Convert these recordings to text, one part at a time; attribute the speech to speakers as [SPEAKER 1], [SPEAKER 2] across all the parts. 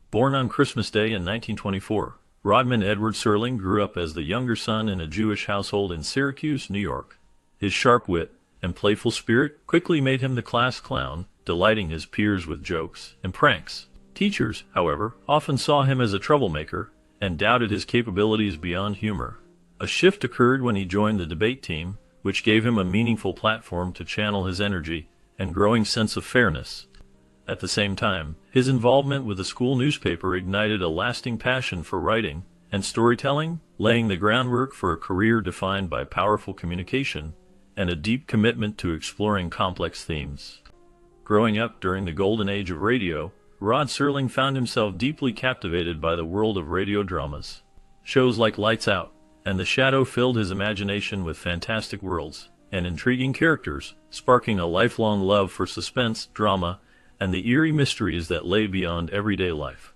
[SPEAKER 1] Born on Christmas Day in 1924, Rodman Edward Serling grew up as the younger son in a Jewish household in Syracuse, New York. His sharp wit and playful spirit quickly made him the class clown, delighting his peers with jokes and pranks. Teachers, however, often saw him as a troublemaker and doubted his capabilities beyond humor. A shift occurred when he joined the debate team, which gave him a meaningful platform to channel his energy and growing sense of fairness. At the same time, his involvement with the school newspaper ignited a lasting passion for writing and storytelling, laying the groundwork for a career defined by powerful communication and a deep commitment to exploring complex themes. Growing up during the golden age of radio, Rod Serling found himself deeply captivated by the world of radio dramas. Shows like Lights Out and The Shadow filled his imagination with fantastic worlds and intriguing characters, sparking a lifelong love for suspense, drama, and the eerie mysteries that lay beyond everyday life.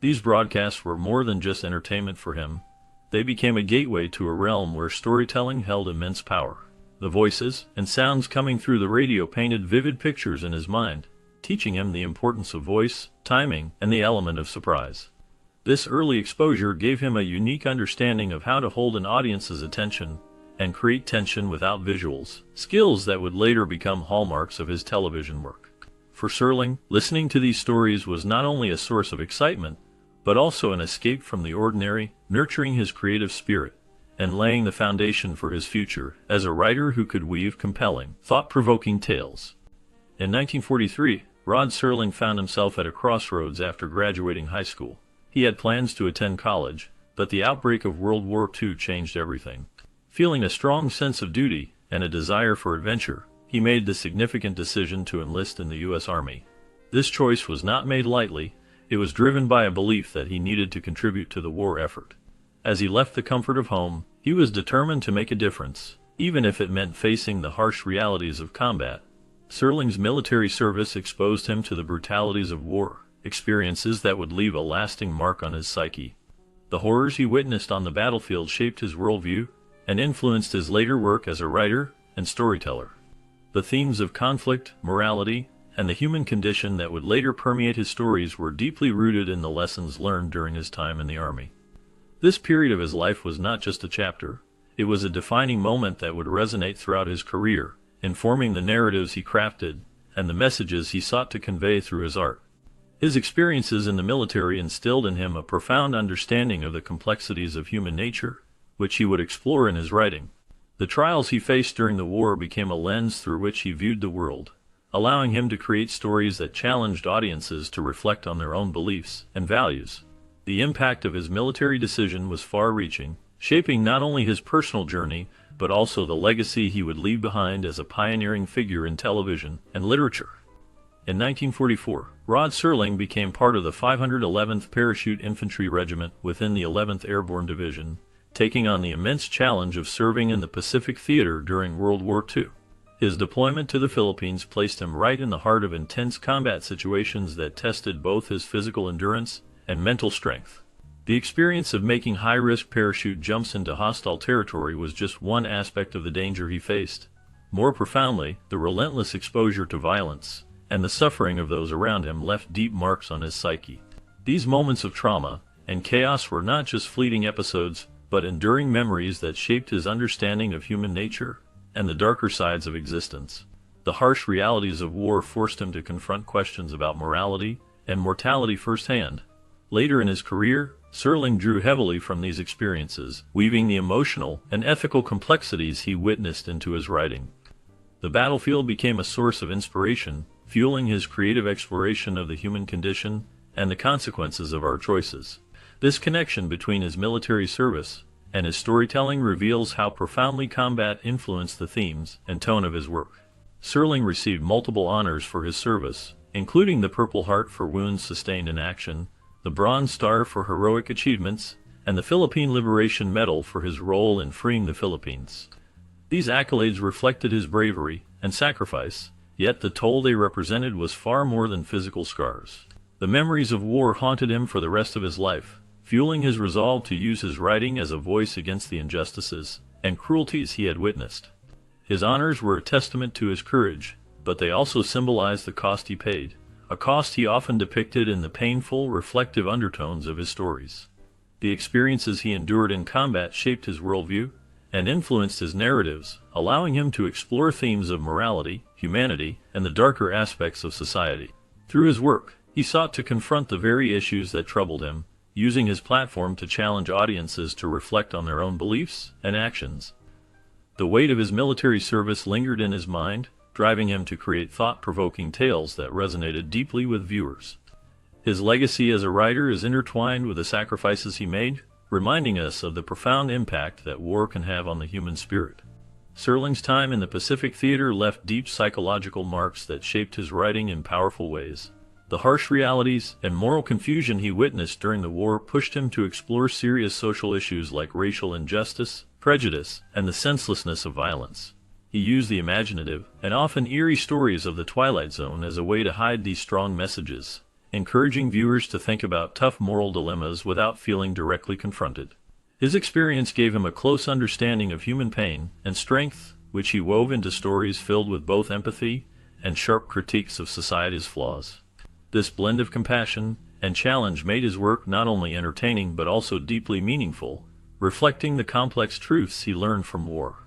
[SPEAKER 1] These broadcasts were more than just entertainment for him. They became a gateway to a realm where storytelling held immense power. The voices and sounds coming through the radio painted vivid pictures in his mind, teaching him the importance of voice, timing, and the element of surprise. This early exposure gave him a unique understanding of how to hold an audience's attention and create tension without visuals, skills that would later become hallmarks of his television work. For Serling, listening to these stories was not only a source of excitement, but also an escape from the ordinary, nurturing his creative spirit and laying the foundation for his future as a writer who could weave compelling, thought-provoking tales. In 1943, Rod Serling found himself at a crossroads after graduating high school. He had plans to attend college, but the outbreak of World War II changed everything. Feeling a strong sense of duty and a desire for adventure, he made the significant decision to enlist in the U.S. Army. This choice was not made lightly. It was driven by a belief that he needed to contribute to the war effort. As he left the comfort of home, he was determined to make a difference, even if it meant facing the harsh realities of combat. Serling's military service exposed him to the brutalities of war, experiences that would leave a lasting mark on his psyche. The horrors he witnessed on the battlefield shaped his worldview and influenced his later work as a writer and storyteller. The themes of conflict, morality, and the human condition that would later permeate his stories were deeply rooted in the lessons learned during his time in the Army. This period of his life was not just a chapter, it was a defining moment that would resonate throughout his career, informing the narratives he crafted and the messages he sought to convey through his art. His experiences in the military instilled in him a profound understanding of the complexities of human nature, which he would explore in his writing. The trials he faced during the war became a lens through which he viewed the world, allowing him to create stories that challenged audiences to reflect on their own beliefs and values. The impact of his military decision was far-reaching, shaping not only his personal journey, but also the legacy he would leave behind as a pioneering figure in television and literature. In 1944, Rod Serling became part of the 511th Parachute Infantry Regiment within the 11th Airborne Division, taking on the immense challenge of serving in the Pacific Theater during World War II. His deployment to the Philippines placed him right in the heart of intense combat situations that tested both his physical endurance and mental strength. The experience of making high-risk parachute jumps into hostile territory was just one aspect of the danger he faced. More profoundly, the relentless exposure to violence and the suffering of those around him left deep marks on his psyche. These moments of trauma and chaos were not just fleeting episodes, but enduring memories that shaped his understanding of human nature and the darker sides of existence. The harsh realities of war forced him to confront questions about morality and mortality firsthand. Later in his career, Serling drew heavily from these experiences, weaving the emotional and ethical complexities he witnessed into his writing. The battlefield became a source of inspiration, fueling his creative exploration of the human condition and the consequences of our choices. This connection between his military service and his storytelling reveals how profoundly combat influenced the themes and tone of his work. Serling received multiple honors for his service, including the Purple Heart for wounds sustained in action, the Bronze Star for heroic achievements, and the Philippine Liberation Medal for his role in freeing the Philippines. These accolades reflected his bravery and sacrifice, yet the toll they represented was far more than physical scars. The memories of war haunted him for the rest of his life, fueling his resolve to use his writing as a voice against the injustices and cruelties he had witnessed. His honors were a testament to his courage, but they also symbolized the cost he paid, a cost he often depicted in the painful, reflective undertones of his stories. The experiences he endured in combat shaped his worldview and influenced his narratives, allowing him to explore themes of morality, humanity, and the darker aspects of society. Through his work, he sought to confront the very issues that troubled him, using his platform to challenge audiences to reflect on their own beliefs and actions. The weight of his military service lingered in his mind, driving him to create thought-provoking tales that resonated deeply with viewers. His legacy as a writer is intertwined with the sacrifices he made, reminding us of the profound impact that war can have on the human spirit. Serling's time in the Pacific Theater left deep psychological marks that shaped his writing in powerful ways. The harsh realities and moral confusion he witnessed during the war pushed him to explore serious social issues like racial injustice, prejudice, and the senselessness of violence. He used the imaginative and often eerie stories of the Twilight Zone as a way to hide these strong messages, encouraging viewers to think about tough moral dilemmas without feeling directly confronted. His experience gave him a close understanding of human pain and strength, which he wove into stories filled with both empathy and sharp critiques of society's flaws. This blend of compassion and challenge made his work not only entertaining but also deeply meaningful, reflecting the complex truths he learned from war.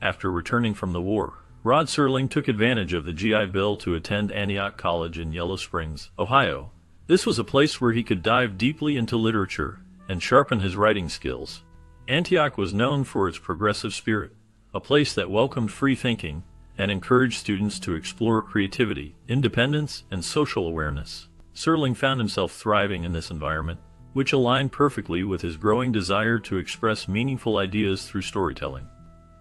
[SPEAKER 1] After returning from the war, Rod Serling took advantage of the GI Bill to attend Antioch College in Yellow Springs, Ohio. This was a place where he could dive deeply into literature and sharpen his writing skills. Antioch was known for its progressive spirit, a place that welcomed free thinking and encouraged students to explore creativity, independence, and social awareness. Serling found himself thriving in this environment, which aligned perfectly with his growing desire to express meaningful ideas through storytelling.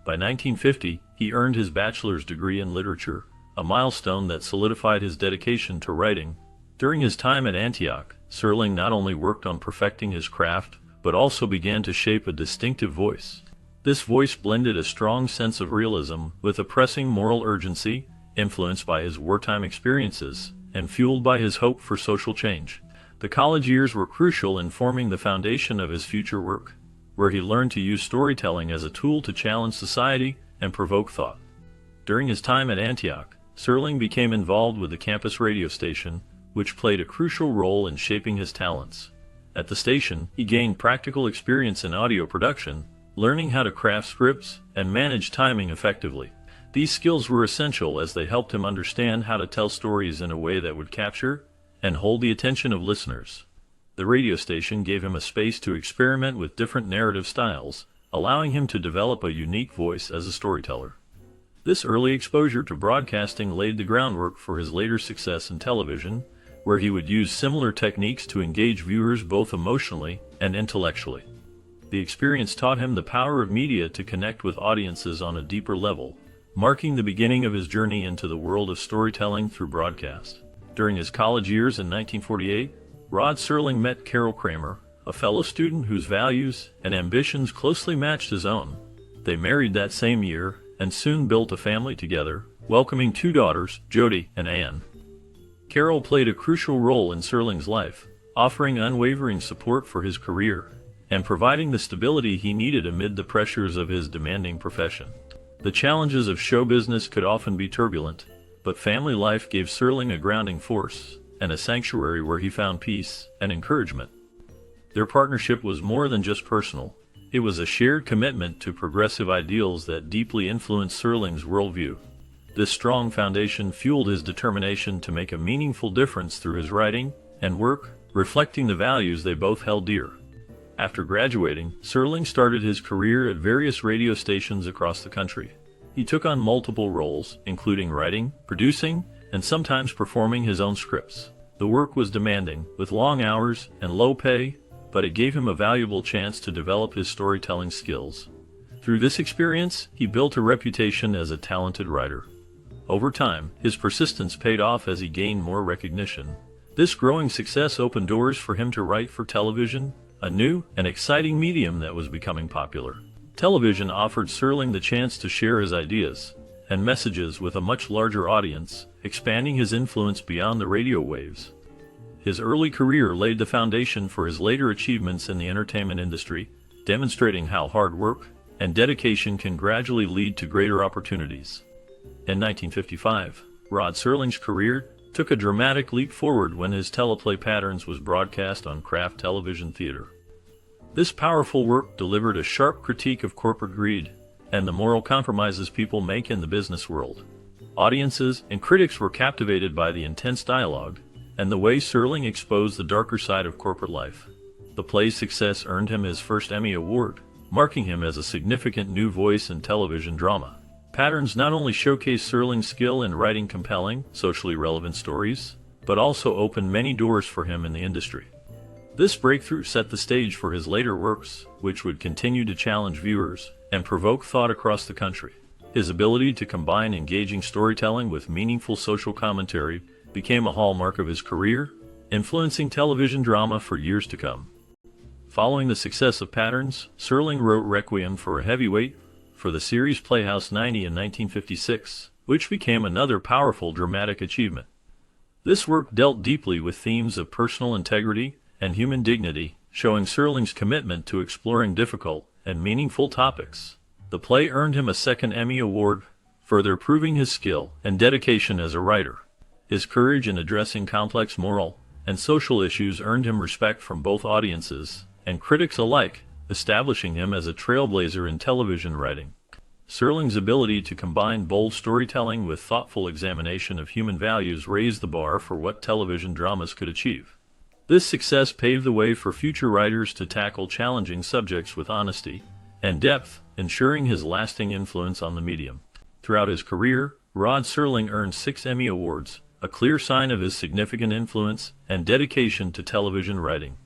[SPEAKER 1] By 1950, he earned his bachelor's degree in literature, a milestone that solidified his dedication to writing. During his time at Antioch, Serling not only worked on perfecting his craft, but also began to shape a distinctive voice. This voice blended a strong sense of realism with a pressing moral urgency, influenced by his wartime experiences and fueled by his hope for social change. The college years were crucial in forming the foundation of his future work, where he learned to use storytelling as a tool to challenge society and provoke thought. During his time at Antioch, Serling became involved with the campus radio station, which played a crucial role in shaping his talents. At the station, he gained practical experience in audio production, learning how to craft scripts and manage timing effectively. These skills were essential as they helped him understand how to tell stories in a way that would capture and hold the attention of listeners. The radio station gave him a space to experiment with different narrative styles, allowing him to develop a unique voice as a storyteller. This early exposure to broadcasting laid the groundwork for his later success in television, where he would use similar techniques to engage viewers both emotionally and intellectually. The experience taught him the power of media to connect with audiences on a deeper level, marking the beginning of his journey into the world of storytelling through broadcast. During his college years in 1948, Rod Serling met Carol Kramer, a fellow student whose values and ambitions closely matched his own. They married that same year and soon built a family together, welcoming two daughters, Jody and Anne. Carol played a crucial role in Serling's life, offering unwavering support for his career and providing the stability he needed amid the pressures of his demanding profession. The challenges of show business could often be turbulent, but family life gave Serling a grounding force and a sanctuary where he found peace and encouragement. Their partnership was more than just personal. It was a shared commitment to progressive ideals that deeply influenced Serling's worldview. This strong foundation fueled his determination to make a meaningful difference through his writing and work, reflecting the values they both held dear. After graduating, Serling started his career at various radio stations across the country. He took on multiple roles, including writing, producing, and sometimes performing his own scripts. The work was demanding, with long hours and low pay, but it gave him a valuable chance to develop his storytelling skills. Through this experience, he built a reputation as a talented writer. Over time, his persistence paid off as he gained more recognition. This growing success opened doors for him to write for television, a new and exciting medium that was becoming popular. Television offered Serling the chance to share his ideas and messages with a much larger audience, expanding his influence beyond the radio waves. His early career laid the foundation for his later achievements in the entertainment industry, demonstrating how hard work and dedication can gradually lead to greater opportunities. In 1955, Rod Serling's career took a dramatic leap forward when his teleplay Patterns was broadcast on Kraft Television Theater. This powerful work delivered a sharp critique of corporate greed and the moral compromises people make in the business world. Audiences and critics were captivated by the intense dialogue and the way Serling exposed the darker side of corporate life. The play's success earned him his first Emmy Award, marking him as a significant new voice in television drama. Patterns not only showcased Serling's skill in writing compelling, socially relevant stories, but also opened many doors for him in the industry. This breakthrough set the stage for his later works, which would continue to challenge viewers and provoke thought across the country. His ability to combine engaging storytelling with meaningful social commentary became a hallmark of his career, influencing television drama for years to come. Following the success of Patterns, Serling wrote Requiem for a Heavyweight for the series Playhouse 90 in 1956, which became another powerful dramatic achievement. This work dealt deeply with themes of personal integrity and human dignity, showing Serling's commitment to exploring difficult and meaningful topics. The play earned him a second Emmy Award, further proving his skill and dedication as a writer. His courage in addressing complex moral and social issues earned him respect from both audiences and critics alike, establishing him as a trailblazer in television writing. Serling's ability to combine bold storytelling with thoughtful examination of human values raised the bar for what television dramas could achieve. This success paved the way for future writers to tackle challenging subjects with honesty and depth, ensuring his lasting influence on the medium. Throughout his career, Rod Serling earned 6 Emmy Awards, a clear sign of his significant influence and dedication to television writing.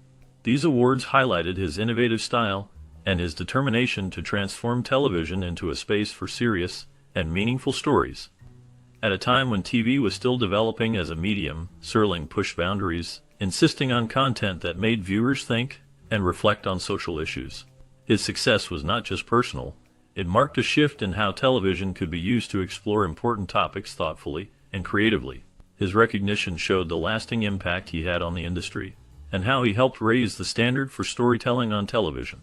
[SPEAKER 1] These awards highlighted his innovative style and his determination to transform television into a space for serious and meaningful stories. At a time when TV was still developing as a medium, Serling pushed boundaries, insisting on content that made viewers think and reflect on social issues. His success was not just personal, it marked a shift in how television could be used to explore important topics thoughtfully and creatively. His recognition showed the lasting impact he had on the industry, and how he helped raise the standard for storytelling on television.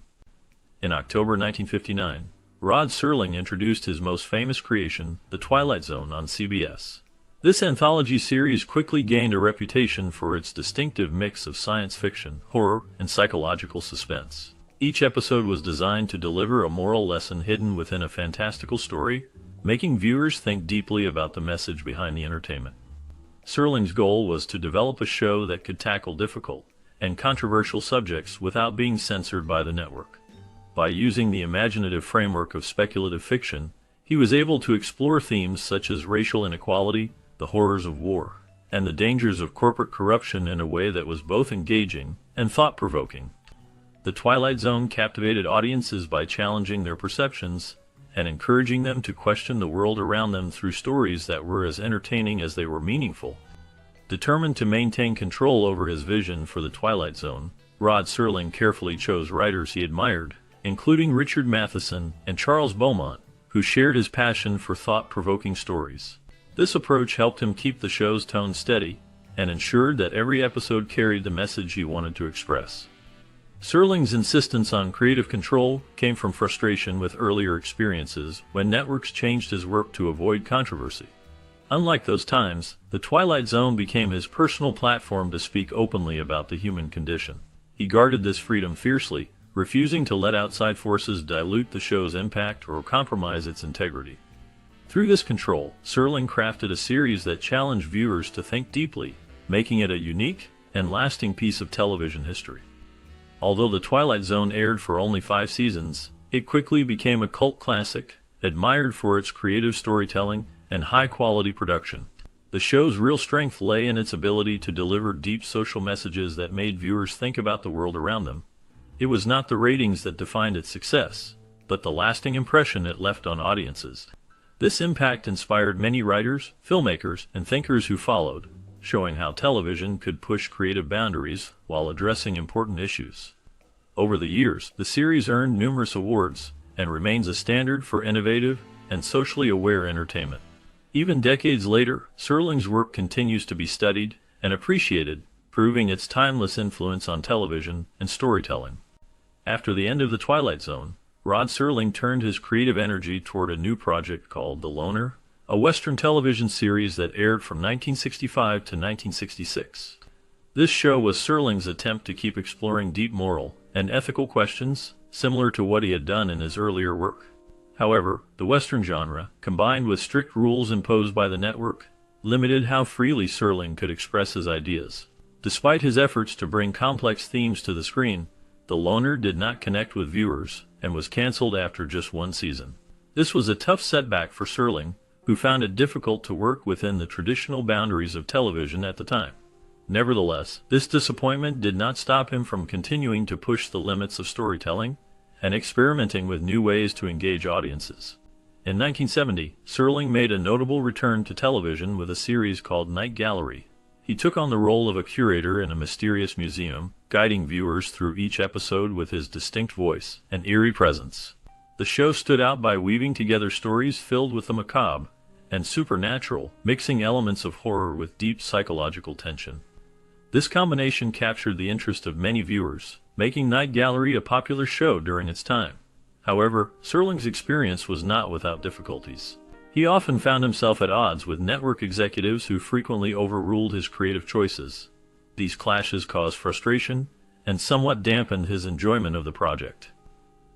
[SPEAKER 1] In October 1959, Rod Serling introduced his most famous creation, The Twilight Zone, on CBS. This anthology series quickly gained a reputation for its distinctive mix of science fiction, horror, and psychological suspense. Each episode was designed to deliver a moral lesson hidden within a fantastical story, making viewers think deeply about the message behind the entertainment. Serling's goal was to develop a show that could tackle difficult and controversial subjects without being censored by the network. By using the imaginative framework of speculative fiction, he was able to explore themes such as racial inequality, the horrors of war, and the dangers of corporate corruption in a way that was both engaging and thought-provoking. The Twilight Zone captivated audiences by challenging their perceptions and encouraging them to question the world around them through stories that were as entertaining as they were meaningful. Determined to maintain control over his vision for the Twilight Zone, Rod Serling carefully chose writers he admired, including Richard Matheson and Charles Beaumont, who shared his passion for thought-provoking stories. This approach helped him keep the show's tone steady and ensured that every episode carried the message he wanted to express. Serling's insistence on creative control came from frustration with earlier experiences when networks changed his work to avoid controversy. Unlike those times, The Twilight Zone became his personal platform to speak openly about the human condition. He guarded this freedom fiercely, refusing to let outside forces dilute the show's impact or compromise its integrity. Through this control, Serling crafted a series that challenged viewers to think deeply, making it a unique and lasting piece of television history. Although The Twilight Zone aired for only 5 seasons, it quickly became a cult classic, admired for its creative storytelling and high-quality production. The show's real strength lay in its ability to deliver deep social messages that made viewers think about the world around them. It was not the ratings that defined its success, but the lasting impression it left on audiences. This impact inspired many writers, filmmakers, and thinkers who followed, showing how television could push creative boundaries while addressing important issues. Over the years, the series earned numerous awards and remains a standard for innovative and socially aware entertainment. Even decades later, Serling's work continues to be studied and appreciated, proving its timeless influence on television and storytelling. After the end of The Twilight Zone, Rod Serling turned his creative energy toward a new project called The Loner, a Western television series that aired from 1965 to 1966. This show was Serling's attempt to keep exploring deep moral and ethical questions, similar to what he had done in his earlier work. However, the Western genre, combined with strict rules imposed by the network, limited how freely Serling could express his ideas. Despite his efforts to bring complex themes to the screen, The Loner did not connect with viewers and was canceled after just one season. This was a tough setback for Serling, who found it difficult to work within the traditional boundaries of television at the time. Nevertheless, this disappointment did not stop him from continuing to push the limits of storytelling and experimenting with new ways to engage audiences. In 1970, Serling made a notable return to television with a series called Night Gallery. He took on the role of a curator in a mysterious museum, guiding viewers through each episode with his distinct voice and eerie presence. The show stood out by weaving together stories filled with the macabre and supernatural, mixing elements of horror with deep psychological tension. This combination captured the interest of many viewers, making Night Gallery a popular show during its time. However, Serling's experience was not without difficulties. He often found himself at odds with network executives who frequently overruled his creative choices. These clashes caused frustration and somewhat dampened his enjoyment of the project.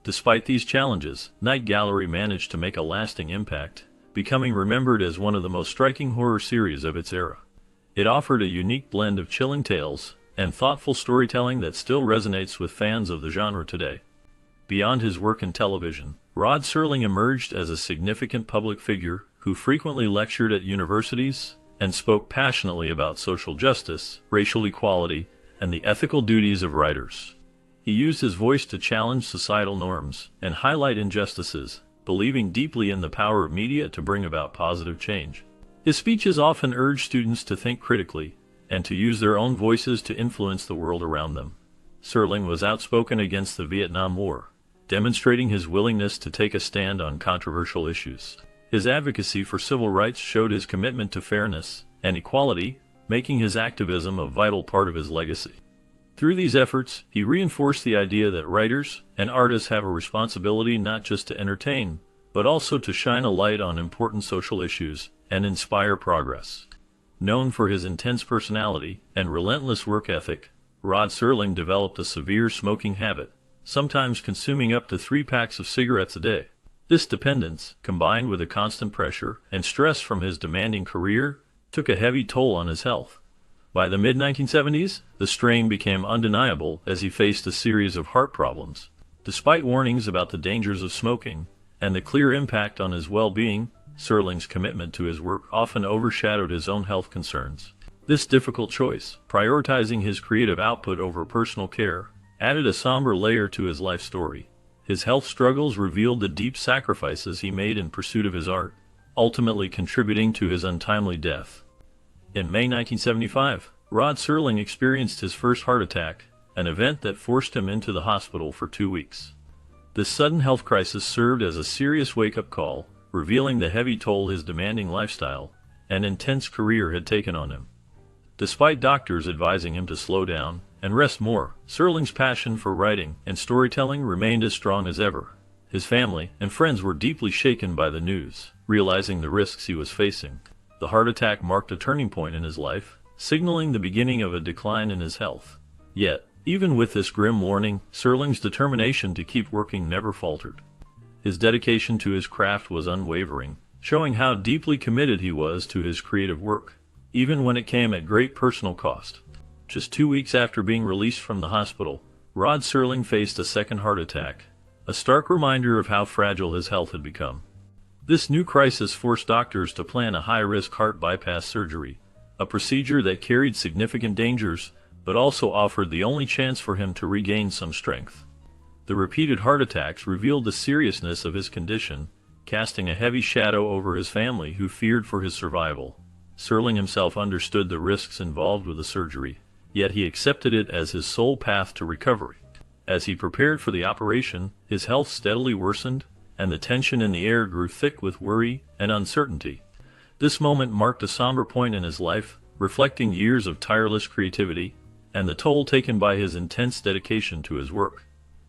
[SPEAKER 1] Despite these challenges, Night Gallery managed to make a lasting impact, becoming remembered as one of the most striking horror series of its era. It offered a unique blend of chilling tales and thoughtful storytelling that still resonates with fans of the genre today. Beyond his work in television, Rod Serling emerged as a significant public figure who frequently lectured at universities and spoke passionately about social justice, racial equality, and the ethical duties of writers. He used his voice to challenge societal norms and highlight injustices, believing deeply in the power of media to bring about positive change. His speeches often urged students to think critically and to use their own voices to influence the world around them. Serling was outspoken against the Vietnam War, demonstrating his willingness to take a stand on controversial issues. His advocacy for civil rights showed his commitment to fairness and equality, making his activism a vital part of his legacy. Through these efforts, he reinforced the idea that writers and artists have a responsibility not just to entertain, but also to shine a light on important social issues and inspire progress. Known for his intense personality and relentless work ethic, Rod Serling developed a severe smoking habit, sometimes consuming up to 3 packs of cigarettes a day. This dependence, combined with the constant pressure and stress from his demanding career, took a heavy toll on his health. By the mid-1970s, the strain became undeniable as he faced a series of heart problems. Despite warnings about the dangers of smoking and the clear impact on his well-being, Serling's commitment to his work often overshadowed his own health concerns. This difficult choice, prioritizing his creative output over personal care, added a somber layer to his life story. His health struggles revealed the deep sacrifices he made in pursuit of his art, ultimately contributing to his untimely death. In May 1975, Rod Serling experienced his first heart attack, an event that forced him into the hospital for 2 weeks. This sudden health crisis served as a serious wake-up call, revealing the heavy toll his demanding lifestyle and intense career had taken on him. Despite doctors advising him to slow down and rest more, Serling's passion for writing and storytelling remained as strong as ever. His family and friends were deeply shaken by the news, realizing the risks he was facing. The heart attack marked a turning point in his life, signaling the beginning of a decline in his health. Yet, even with this grim warning, Serling's determination to keep working never faltered. His dedication to his craft was unwavering, showing how deeply committed he was to his creative work, even when it came at great personal cost. Just 2 weeks after being released from the hospital, Rod Serling faced a second heart attack, a stark reminder of how fragile his health had become. This new crisis forced doctors to plan a high-risk heart bypass surgery, a procedure that carried significant dangers, but also offered the only chance for him to regain some strength. The repeated heart attacks revealed the seriousness of his condition, casting a heavy shadow over his family who feared for his survival. Serling himself understood the risks involved with the surgery, yet he accepted it as his sole path to recovery. As he prepared for the operation, his health steadily worsened, and the tension in the air grew thick with worry and uncertainty. This moment marked a somber point in his life, reflecting years of tireless creativity and the toll taken by his intense dedication to his work.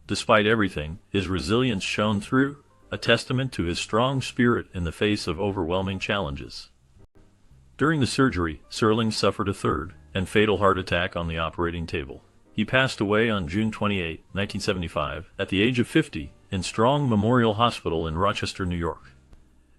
[SPEAKER 1] Despite everything, his resilience shone through, a testament to his strong spirit in the face of overwhelming challenges. During the surgery, Serling suffered a third and fatal heart attack on the operating table. He passed away on June 28, 1975, at the age of 50, in Strong Memorial Hospital in Rochester, New York.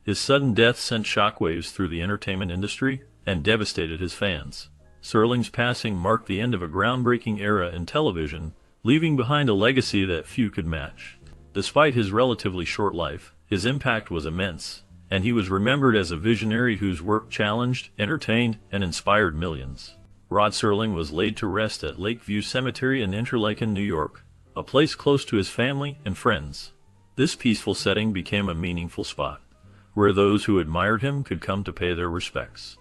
[SPEAKER 1] His sudden death sent shockwaves through the entertainment industry and devastated his fans. Serling's passing marked the end of a groundbreaking era in television, leaving behind a legacy that few could match. Despite his relatively short life, his impact was immense, and he was remembered as a visionary whose work challenged, entertained, and inspired millions. Rod Serling was laid to rest at Lakeview Cemetery in Interlaken, New York, a place close to his family and friends. This peaceful setting became a meaningful spot, where those who admired him could come to pay their respects.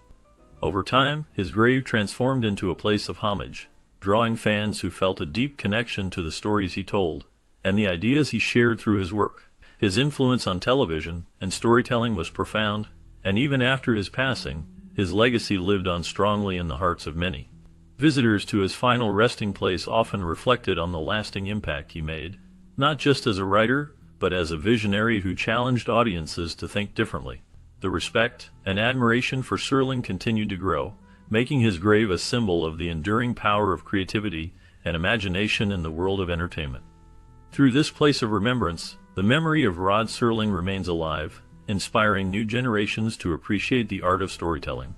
[SPEAKER 1] Over time, his grave transformed into a place of homage, drawing fans who felt a deep connection to the stories he told and the ideas he shared through his work. His influence on television and storytelling was profound, and even after his passing, his legacy lived on strongly in the hearts of many. Visitors to his final resting place often reflected on the lasting impact he made, not just as a writer, but as a visionary who challenged audiences to think differently. The respect and admiration for Serling continued to grow, making his grave a symbol of the enduring power of creativity and imagination in the world of entertainment. Through this place of remembrance, the memory of Rod Serling remains alive, inspiring new generations to appreciate the art of storytelling.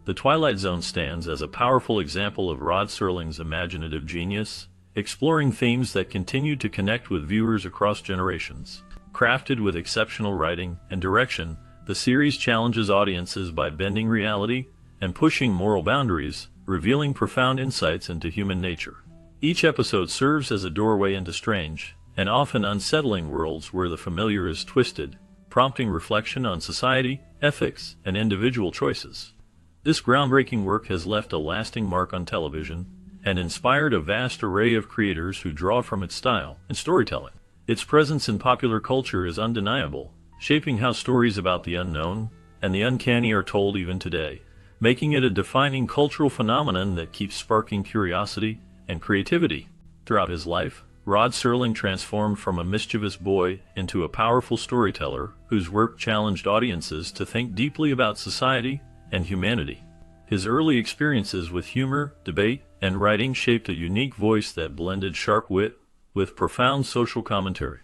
[SPEAKER 1] The Twilight Zone stands as a powerful example of Rod Serling's imaginative genius, exploring themes that continue to connect with viewers across generations. Crafted with exceptional writing and direction, the series challenges audiences by bending reality and pushing moral boundaries, revealing profound insights into human nature. Each episode serves as a doorway into strange and often unsettling worlds where the familiar is twisted, prompting reflection on society, ethics, and individual choices. This groundbreaking work has left a lasting mark on television and inspired a vast array of creators who draw from its style and storytelling. Its presence in popular culture is undeniable, shaping how stories about the unknown and the uncanny are told even today, making it a defining cultural phenomenon that keeps sparking curiosity and creativity. Throughout his life, Rod Serling transformed from a mischievous boy into a powerful storyteller whose work challenged audiences to think deeply about society and humanity. His early experiences with humor, debate, and writing shaped a unique voice that blended sharp wit with profound social commentary.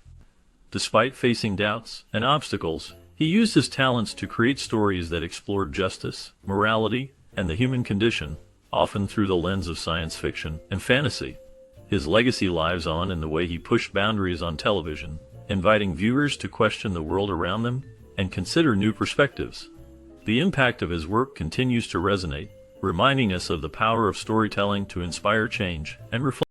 [SPEAKER 1] Despite facing doubts and obstacles, he used his talents to create stories that explored justice, morality, and the human condition, often through the lens of science fiction and fantasy. His legacy lives on in the way he pushed boundaries on television, inviting viewers to question the world around them and consider new perspectives. The impact of his work continues to resonate, reminding us of the power of storytelling to inspire change and reflect.